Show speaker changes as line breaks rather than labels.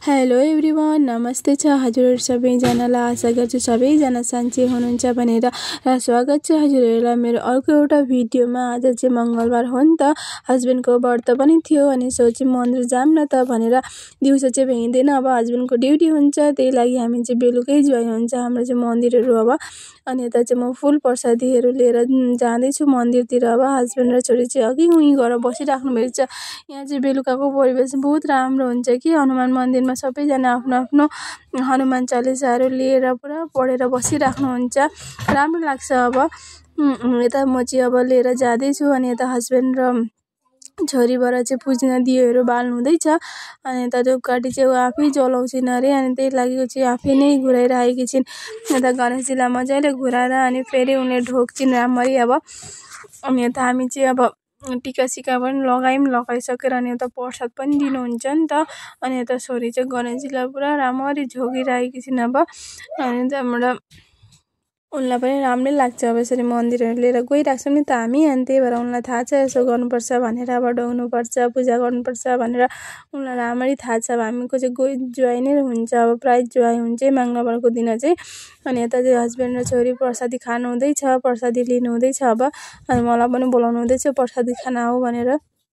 Hello everyone, नमस्ते छ हजुरहरू सबैजनालाई। आशा गर्छु सबैजना सन्चै हुनुहुन्छ भनेर र स्वागत छ हजुरहरूलाई मेरो अर्को एउटा भिडियोमा। आज चाहिँ मङ्गलबार हो नि त, हस्बेन्डको व्रत पनि थियो अनि सोचे मन्दिर जाऊँ न त भनेर। दिउँसो चाहिँ भ्याइँदैन, अब हस्बेन्डको ड्युटी हुन्छ, त्यही लागि हामी चाहिँ बेलुकै जुवाई हुन्छ हाम्रो चाहिँ मन्दिरहरू। अब अनि यता चाहिँ म फुल प्रसादीहरू लिएर जाँदैछु मन्दिरतिर। अब हस्बेन्ड र छोरी चाहिँ अघि उहीँ गएर बसिराख्नु भएको छ। यहाँ चाहिँ बेलुकाको परिवेश बहुत राम्रो हुन्छ कि हनुमान मन्दिरमा सबैजना आफ्नो आफ्नो हनुमान चालिसाहरू लिएर पुरा पढेर बसिराख्नुहुन्छ, राम्रो लाग्छ। अब यता म चाहिँ अब लिएर जाँदैछु अनि यता हस्बेन्ड र छोरीबाट चाहिँ पुज्न दियोहरू बाल्नु हुँदैछ। अनि यता धुपकाठी चाहिँ ऊ आफै जलाउँछिन् अरे, अनि त्यही लागि चाहिँ आफै नै घुराइरहेकी छिन्। यता गणेशजीलाई मजाले घुराएर अनि फेरि उनले ढोक्छिन् राम्ररी। अब अनि यता हामी चाहिँ अब टिका सिका पनि लगाइसकेर अनि यता प्रसाद पनि दिनुहुन्छ नि त। अनि यता छोरी चाहिँ गणेशजीलाई पुरा राम्ररी झोकिरहेकी छिन्। अब अनि त्यहाँबाट उनलाई पनि राम्रै लाग्छ अब यसरी मन्दिरहरू लिएर गइरहेको छौँ नि त हामी। अनि त्यही भएर उनलाई थाहा छ यसो गर्नुपर्छ भनेर, अब ढोग्नुपर्छ, पूजा गर्नुपर्छ भनेर उनलाई राम्ररी थाहा छ। अब हामीको चाहिँ जुवाई नै हुन्छ, अब प्रायः जुवाई हुन्छ मङ्गलबारको दिन चाहिँ। अनि यता चाहिँ हस्बेन्ड र छोरी प्रसादी खानु हुँदैछ, प्रसादी लिनु हुँदैछ। अब अनि मलाई पनि बोलाउनु हुँदैछ प्रसादी खान आऊ भनेर।